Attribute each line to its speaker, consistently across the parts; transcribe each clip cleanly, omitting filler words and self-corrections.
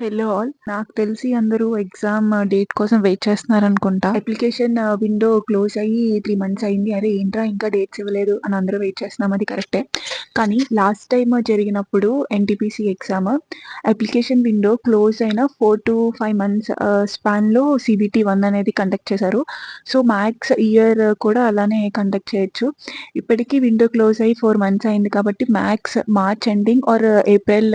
Speaker 1: Hello all. నాకు తెలిసి అందరూ ఎగ్జామ్ డేట్ కోసం వెయిట్ చేస్తున్నారనుకుంటా. అప్లికేషన్ విండో క్లోజ్ అయ్యి 3 మంత్స్ అయింది. అరే ఏంట్రా ఇంకా డేట్స్ ఇవ్వలేదు అని అందరూ వెయిట్ చేస్తున్నాం. అది కరెక్టే. కానీ లాస్ట్ టైమ్ జరిగినప్పుడు NTPC exam application window close అయిన 4-5 మంత్స్ స్పాన్‌లో సీబీటీ 1 అనేది కండక్ట్ చేశారు. సో, మ్యాథ్స్ ఇయర్ కూడా అలానే కండక్ట్ చేయొచ్చు. ఇప్పటికి విండో క్లోజ్ అయ్యి 4 మంత్స్ అయింది కాబట్టి maths March ending or April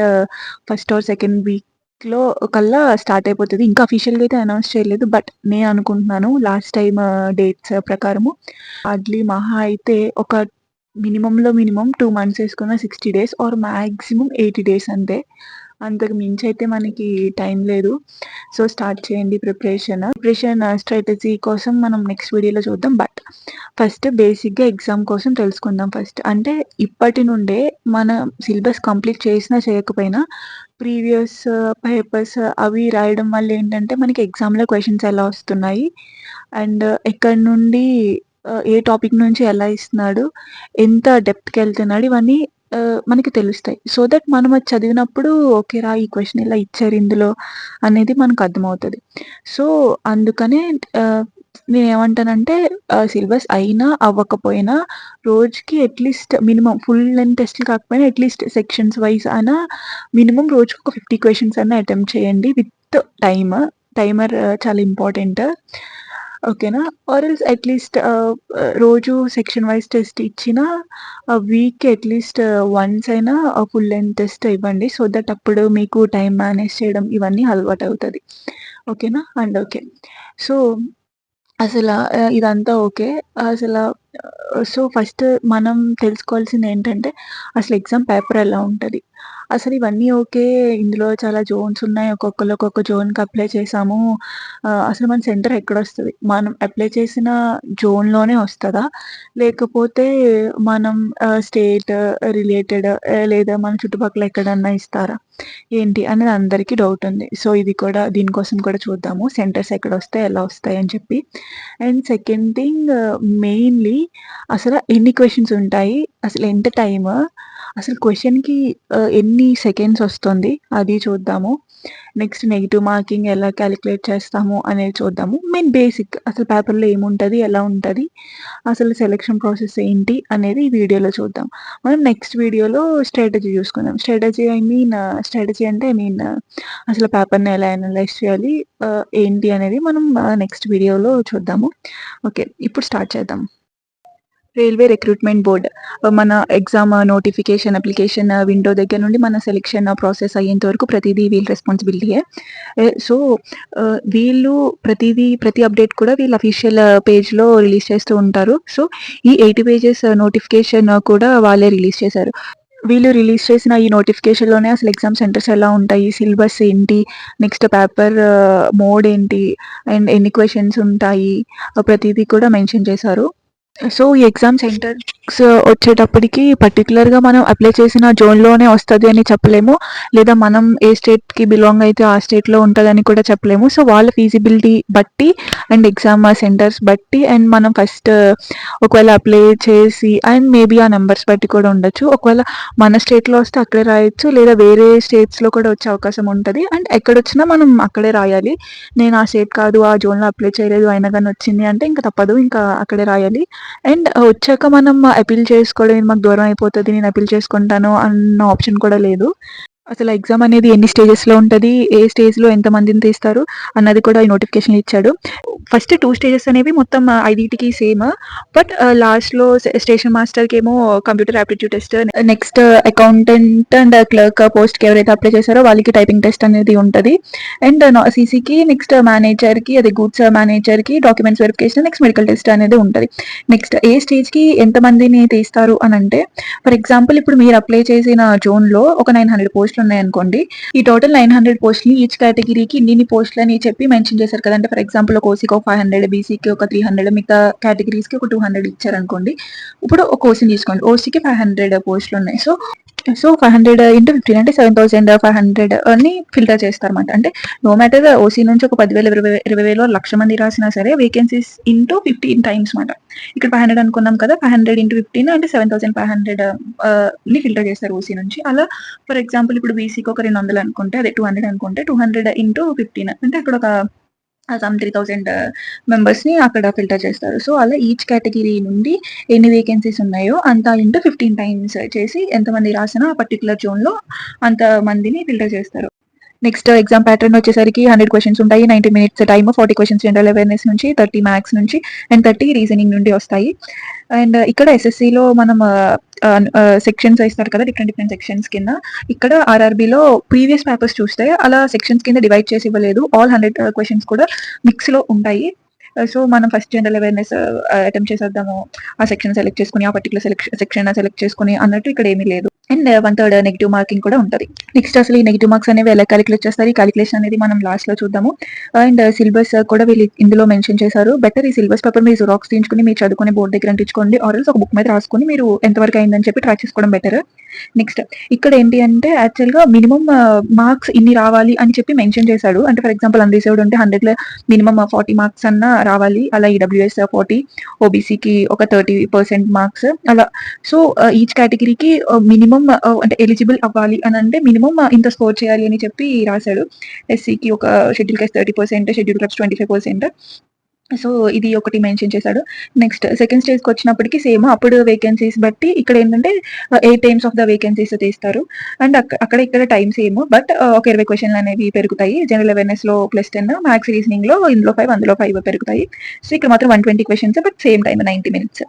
Speaker 1: first or second వీక్‌లో కల్లా స్టార్ట్ అయిపోతది. ఇంకా అఫీషియల్‌గా అయితే అనౌన్స్ చేయలేదు. బట్ నేను అనుకుంటున్నాను లాస్ట్ టైమ్ డేట్స్ ప్రకారము హార్డ్‌లీ మహా అయితే ఒక మినిమమ్ 2 మంత్స్ ఏసుకున్న 60 డేస్ ఆర్ మాక్సిమం 80 డేస్ అంతే. అంతకు మించి అయితే మనకి టైం లేదు. సో, స్టార్ట్ చేయండి ప్రిపరేషన్. స్ట్రాటజీ కోసం మనం నెక్స్ట్ వీడియోలో చూద్దాం. బట్ ఫస్ట్ బేసిక్‌గా ఎగ్జామ్ కోసం తెలుసుకుందాం ఫస్ట్. అంటే ఇప్పటి నుండే మన సిలబస్ కంప్లీట్ చేసినా చేయకపోయినా ప్రీవియస్ పేపర్స్ అవి రాయడం వల్ల ఏంటంటే మనకి ఎగ్జామ్‌లో క్వెషన్స్ ఎలా వస్తున్నాయి అండ్ ఎక్కడి నుండి ఏ టాపిక్ నుంచి ఎలా ఇస్తున్నాడు, ఎంత డెప్త్‌కెళ్తున్నాడు ఇవన్నీ మనకి తెలుస్తాయి. సో దట్ మనం అది చదివినప్పుడు ఓకేరా ఈ క్వెషన్ ఇలా ఇచ్చారు ఇందులో అనేది మనకు అర్థమవుతది. సో, అందుకనే నేనేమంటానంటే సిలబస్ అయినా అవ్వకపోయినా రోజుకి అట్‌లీస్ట్ మినిమమ్ ఫుల్ లెంగ్త్ టెస్ట్‌లు కాకపోయినా అట్‌లీస్ట్ సెక్షన్స్ వైస్ అయినా మినిమమ్ రోజుకొక 50 క్వెషన్స్ అన్నా అటెంప్ట్ చేయండి విత్ టైమ్. టైమర్ చాలా ఇంపార్టెంట్. ఓకేనా? ఆర్ ఎల్స్ అట్‌లీస్ట్ రోజు సెక్షన్ వైస్ టెస్ట్ ఇచ్చినా వీక్‌కి అట్‌లీస్ట్ వన్స్ అయినా ఫుల్ లెంగ్త్ టెస్ట్ ఇవ్వండి. సో దట్ అప్పుడు మీకు టైమ్ మేనేజ్ చేయడం ఇవన్నీ అలవాటవుతది. ఓకేనా? And okay. సో, ఇదంతా ఓకే. అసల సో, ఫస్ట్ మనం తెలుసుకోవాల్సిందేంటంటే అసలు ఎగ్జామ్ పేపర్ ఎలా ఉంటది? అసలు ఇవన్నీ ఓకే. ఇందులో చాలా జోన్స్ ఉన్నాయి. ఒక్కొక్కళ్ళు ఒక్కొక్క జోన్‌కి అప్లై చేసాము. అసలు మన సెంటర్ ఎక్కడొస్తది? మనం అప్లై చేసిన జోన్‌లోనే వస్తదా? లేకపోతే మనం స్టేట్ రిలేటెడ్ లేదా మన చుట్టుపక్కల ఎక్కడన్నా ఇస్తారా? ఏంటి అనేది అందరికీ డౌట్ ఉంది. సో, దీనికోసం కూడా చూద్దాము. సెంటర్స్ ఎక్కడొస్తాయి? ఎలా వస్తాయి? అని చెప్పి. అండ్ సెకండ్ థింగ్ మెయిన్‌లీ అసల ఎన్ని క్వెషన్స్ ఉంటాయి? అసలు ఎంత టైము? అసలు క్వెషన్‌కి ఎన్ని సెకండ్స్ వస్తుంది? అది చూద్దాము. నెక్స్ట్ నెగెటివ్ మార్కింగ్ ఎలా కాలిక్యులేట్ చేస్తాము అనేది చూద్దాము. మెయిన్ బేసిక్ అసలు పేపర్‌లో ఏముంటది? ఎలా ఉంటది? అసలు సెలక్షన్ ప్రాసెస్ ఏంటి? అనేది ఈ వీడియోలో చూద్దాం. మనం నెక్స్ట్ వీడియోలో స్ట్రాటజీ చూసుకుందాం. స్ట్రాటజీ అంటే అసలు పేపర్‌ని ఎలా అనలైజ్ చేయాలి? ఏంటి అనేది మనం నెక్స్ట్ వీడియోలో చూద్దాము. ఓకే. ఇప్పుడు స్టార్ట్ చేద్దాం. రైల్వే రిక్రూట్మెంట్ బోర్డ్ మన ఎగ్జామ్ నోటిఫికేషన్ అప్లికేషన్ విండో దగ్గర నుండి మన సెలక్షన్ ప్రాసెస్ అయ్యేంత వరకు ప్రతిదీ వీళ్ళ రెస్పాన్సిబిలిటీయే. సో, వీళ్ళు ప్రతి అప్డేట్ కూడా వీళ్ళ అఫీషియల్ పేజ్‌లో రిలీజ్ చేస్తూ ఉంటారు. సో, ఈ 80 పేజెస్ నోటిఫికేషన్ కూడా వాళ్ళే రిలీజ్ చేశారు. వీళ్ళు రిలీజ్ చేసిన ఈ నోటిఫికేషన్‌లోనే అసలు ఎగ్జామ్ సెంటర్స్ ఎలా ఉంటాయి? సిలబస్ ఏంటి? నెక్స్ట్ పేపర్ మోడ్ ఏంటి? అండ్ ఎన్ని క్వెషన్స్ ఉంటాయి? ప్రతీదీ కూడా మెన్షన్ చేశారు. సో, ఈ ఎగ్జామ్ సెంటర్స్ వచ్చేటప్పటికి పర్టిక్యులర్‌గా మనం అప్లై చేసిన జోన్‌లోనే వస్తది అని చెప్పలేము. లేదా మనం ఏ స్టేట్‌కి బిలాంగ్ అయితే ఆ స్టేట్‌లో ఉంటదని కూడా చెప్పలేము. సో, వాళ్ళ ఫీజిబిలిటీ బట్టి అండ్ ఎగ్జామ్ సెంటర్స్ బట్టి అండ్ మనం ఫస్ట్ ఒకవేళ అప్లై చేసి అండ్ మేబీ ఆ నంబర్స్ బట్టి కూడా ఉండొచ్చు. ఒకవేళ మన స్టేట్‌లో వస్తే అక్కడే రాయొచ్చు. లేదా వేరే స్టేట్స్‌లో కూడా వచ్చే అవకాశం ఉంటది. అండ్ ఎక్కడొచ్చినా మనం అక్కడే రాయాలి. నేను ఆ స్టేట్ కాదు, ఆ జోన్‌లో అప్లై చేయలేదు అయినా గాని వచ్చింది అంటే ఇంక తప్పదు. ఇంకా అక్కడే రాయాలి. అండ్ వచ్చాక మనం అపీల్ చేసుకోవడం ఇది మాకు దూరం అయిపోతది. నేను అపీల్ చేసుకుంటాను అన్న ఆప్షన్ కూడా లేదు. అసలు ఎగ్జామ్ అనేది ఎన్ని స్టేజెస్‌లో ఉంటది? ఏ స్టేజ్‌లో ఎంతమందిని తీస్తారు? అన్నది కూడా ఈ నోటిఫికేషన్‌లో ఇచ్చాడు. ఫస్ట్ 2 స్టేజెస్ అనేవి మొత్తం ఐదింటికి సేమ్. బట్ లాస్ట్‌లో స్టేషన్ మాస్టర్‌కేమో computer aptitude test, next accountant and clerk పోస్ట్‌కి ఎవరైతే అప్లై చేశారో వాళ్ళకి టైపింగ్ టెస్ట్ అనేది ఉంటది. అండ్ సీసీకి నెక్స్ట్ మేనేజర్‌కి అదే గూడ్స్ మేనేజర్‌కి documents verification, next medical test అనేది ఉంటది. నెక్స్ట్ ఏ స్టేజ్‌కి ఎంతమందిని తీస్తారు అనంటే ఫర్ ఎగ్జాంపుల్ ఇప్పుడు మీరు అప్లై చేసిన జోన్‌లో ఒక 900 పోస్టులు ఉన్నాయనుకోండి. ఈ టోటల్ 900 పోస్టులని ఈచ్ కేటగిరీకి ఇన్నిన్ని పోస్టులని చెప్పి మెన్షన్ చేశారు కదా! అంటే ఫర్ ఎగ్జాంపుల్ ఒక ఓసీకి ఒక 500, బీసీకి ఒక 300 మిగతా కేటగిరీస్‌కి ఒక 200 ఇచ్చారనుకోండి. ఇప్పుడు ఒక ఓసీని తీసుకోండి. ఓసీకి 500 పోస్టులున్నాయి. సో, సో 500 ఇంటూ 15 అంటే 7500 అని ఫిల్టర్ చేస్తారన్నమాట. అంటే నో మ్యాటర్ ఓసీ నుంచి ఒక 10,000, 20,000, 1,00,000 మంది రాసినా సరే వేకెన్సీస్ ఇంటూ 15 టైమ్స్ మాట. ఇక్కడ 500 అనుకున్నాం కదా! 500 ఇంటూ 15 అంటే 7,500 ని ఫిల్టర్ చేస్తారు ఓసీ నుంచి. అలా ఫర్ ఎగ్జాంపుల్ ఇప్పుడు బీసీకి ఒక 200 అనుకుంటే, అదే 200 అనుకుంటే 200 ఇంటూ 15 అంటే అక్కడ ఒక సమ్ 3,000 మెంబర్స్‌ని అక్కడ ఫిల్టర్ చేస్తారు. సో, అలా ఈచ్ కేటగిరీ నుండి ఎన్ని వేకెన్సీస్ ఉన్నాయో అంత ఇంటూ 15 టైమ్స్ చేసి ఎంతమంది రాసినా ఆ పర్టిక్యులర్ జోన్‌లో అంత మందిని ఫిల్టర్ చేస్తారు. నెక్స్ట్ ఎగ్జామ్ ప్యాటర్న్ వచ్చేసరికి 100 క్వెషన్స్ ఉంటాయి. 90 minutes time, 40 questions general awareness నుంచి, 30 మ్యాథ్స్ నుంచి అండ్ 30 రీజనింగ్ నుండి వస్తాయి. అండ్ ఇక్కడ ఎస్ఎస్‌సిలో మనం సెక్షన్స్ ఇస్తారు కదా! డిఫరెంట్ సెక్షన్స్ కింద. ఇక్కడ ఆర్ఆర్‌బీలో ప్రీవియస్ పేపర్స్ చూస్తే అలా సెక్షన్స్ కింద డివైడ్ చేసి ఇవ్వలేదు. ఆల్ 100 క్వెషన్స్ కూడా మిక్స్‌లో ఉంటాయి. సో, మనం ఫస్ట్ జనరల్ అవేర్‌నెస్ అటెంప్ట్ చేసేద్దాము. ఆ సెక్షన్ సెలెక్ట్ చేసుకొని, ఆ పర్టిక్యులర్ సెక్షన్ సెలెక్ట్ చేసుకొని అన్నట్టు ఇక్కడ ఏమీ లేదు. అండ్ 1/3 నెగెటివ్ మార్కింగ్ కూడా ఉంటది. నెక్స్ట్ అసలు ఈ నెగెటివ్ మార్క్స్ అనేవి ఎలా కాలిక్యులేట్ చేస్తారు? ఈ కాలిక్యులేషన్ అనేది మనం లాస్ట్‌లో చూద్దాము. అండ్ సిలబస్ కూడా వీళ్ళు ఇందులో మెన్షన్ చేశారు. బెటర్ ఈ సిలబస్ పేపర్ మీరు జిరాక్స్ తీయించుకొని మీరు చదువుకునే బోర్డ్ దగ్గర అంటించుకోండి. ఆర్ ఎల్స్ ఒక బుక్ మీద రాసుకొని మీరు ఎంతవరకు అయిందని చెప్పి ట్రాక్ చేసుకోవడం బెటర్. నెక్స్ట్ ఇక్కడ ఏంటి అంటే యాక్చువల్‌గా మినిమమ్ మార్క్స్ ఇన్ని రావాలి అని చెప్పి మెన్షన్ చేశాడు. అంటే ఫర్ ఎగ్జాంపుల్ అన్రిజర్వ్డ్ ఉంటే 100లో మినిమమ్ 40 మార్క్స్ అన్నా రావాలి. అలా ఈడబ్ల్యూఎస్ 40, ఓబీసీకి ఒక 30% మార్క్స్ అలా. సో, ఈచ్ కేటగిరీకి మినిమమ్ అంటే ఎలిజిబుల్ అవ్వాలి అని అంటే మినిమమ్ ఇంత స్కోర్ చేయాలి అని చెప్పి రాశాడు. ఎస్సీకి ఒక schedule caste 30%, schedule caste 25%. So, ఇది ఒకటి మెన్షన్ చేశాడు. నెక్స్ట్ సెకండ్ స్టేజ్‌కి వచ్చినప్పటికి సేమ్ అప్పుడు వేకెన్సీస్ బట్టి ఇక్కడ ఏంటంటే 8 టైమ్స్ ఆఫ్ ద వేకెన్సీస్ తీస్తారు. అండ్ అక్కడ ఇక్కడ టైమ్ సేమ్. బట్ ఒక 20 క్వెషన్‌లు అనేవి పెరుగుతాయి. జనరల్ అవేర్‌నెస్‌లో +10, మ్యాథ్స్ రీజనింగ్‌లో ఇందులో 5 అందులో 5 పెరుగుతాయి. సో, ఇక్కడ మాత్రం 120 questions but same time 90 minutes.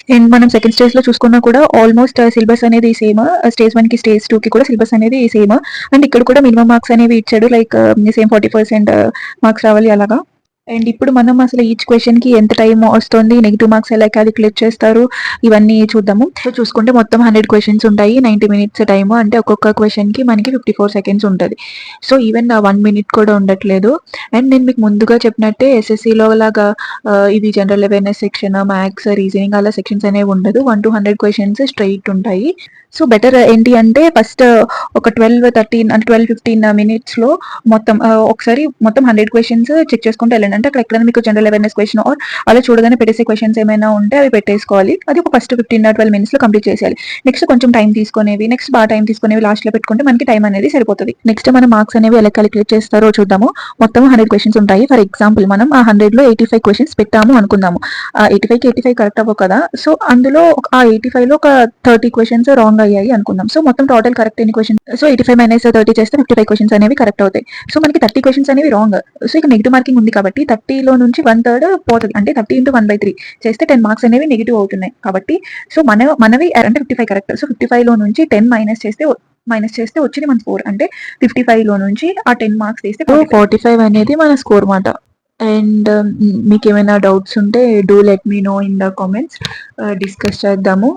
Speaker 1: And మనం సెకండ్ స్టేజ్‌లో చూసుకున్నా కూడా ఆల్మోస్ట్ సిలబస్ అనేది సేమ్. స్టేజ్ 1కి, స్టేజ్ 2కి కూడా సిలబస్ అనేది సేమ్. అండ్ ఇక్కడ కూడా మినిమమ్ మార్క్స్ అనేవి ఇచ్చాడు. లైక్ సేమ్ 40% మార్క్స్ రావాలి అలాగా. అండ్ ఇప్పుడు మనం అసలు ఈచ్ క్వెషన్‌కి ఎంత టైమ్ వస్తుంది, నెగెటివ్ మార్క్స్ ఎలా కాలిక్యులేట్ చేస్తారు, ఇవన్నీ చూద్దాము. సో, చూసుకుంటే మొత్తం 100 క్వెషన్స్ ఉంటాయి. 90 మినిట్స్ టైమ్. అంటే ఒక్కొక్క క్వెషన్‌కి మనకి 54 సెకండ్స్ ఉంటది. సో, ఈవెన్ 1 మినిట్ కూడా ఉండట్లేదు. అండ్ నేను మీకు ముందుగా చెప్పినట్టే ఎస్ఎస్‌సిలో లాగా ఇది general awareness section, maths, reasoning అలా సెక్షన్స్ అనేవి ఉండదు. 1-100 క్వెషన్స్ స్ట్రెయిట్ ఉంటాయి. సో, బెటర్ ఏంటి అంటే ఫస్ట్ ఒక 12, 13 అంటే 12, 15 మినిట్స్‌లో మొత్తం ఒకసారి మొత్తం 100 క్వెషన్స్ చెక్ చేసుకుంటూ వెళ్ళండి. అంటే అక్కడ ఎక్కడైనా మీకు జనరల్ అవేర్‌నెస్ క్వెషన్ ఆర్ అలా చూడగానే పెట్టేసే క్వెషన్స్ ఏమైనా ఉంటే అవి పెట్టేసుకోవాలి. అది ఒక ఫస్ట్ 15, 12 మినిట్స్‌లో కంప్లీట్ చేసేయాలి. నెక్స్ట్ కొంచెం టైం తీసుకునేవి, నెక్స్ట్ బాగా టైం తీసుకునేవి లాస్ట్‌లో పెట్టుకుంటే మనకి టైం అనేది సరిపోతది. నెక్స్ట్ మనం మార్క్స్ అనేవి ఎలా కాలిక్యులేట్ చేస్తారో చూద్దాము. మొత్తం 100 క్వెషన్స్ ఉంటాయి. ఫర్ ఎగ్జాంపుల్ మనం ఆ 100లో 85 క్వెషన్స్ పెట్టాము అనుకుందాము. ఆ 85కి 85 కరెక్ట్ అవ్వవు కదా! సో, అందులో ఆ 85లో ఒక 30 క్వెషన్స్ రాంగ్ అయ్యాయి అనుకుందాం. సో, మొత్తం టోటల్ కరెక్ట్ ఎన్ని క్వెషన్స్? సో, 85 - 30 చేస్తే 55 క్వెషన్స్ అనేవి కరెక్ట్ అవుతాయి. సో, మనకి 30 క్వెషన్స్ అనేవి రాంగ్. సో, ఇక్కడ నెగెటివ్ మార్కింగ్ ఉంది కాబట్టి 30లో నుంచి 1/3 పోతది. అంటే 30 × 1/3 చేస్తే 10 మార్క్స్ అనేవి నెగెటివ్ అవుతున్నాయి. కాబట్టి సో, మనవి అంటే 55 కరెక్ట్. సో, 55లో నుంచి 10 మైనస్ చేస్తే వచ్చింది మన స్కోర్. అంటే 55లో నుంచి ఆ 10 మార్క్స్ తీస్తే 45 అనేది మన స్కోర్ మాట. అండ్ మీకేమైనా డౌట్స్ ఉంటే do let me know in the comments. Discuss చేద్దాము.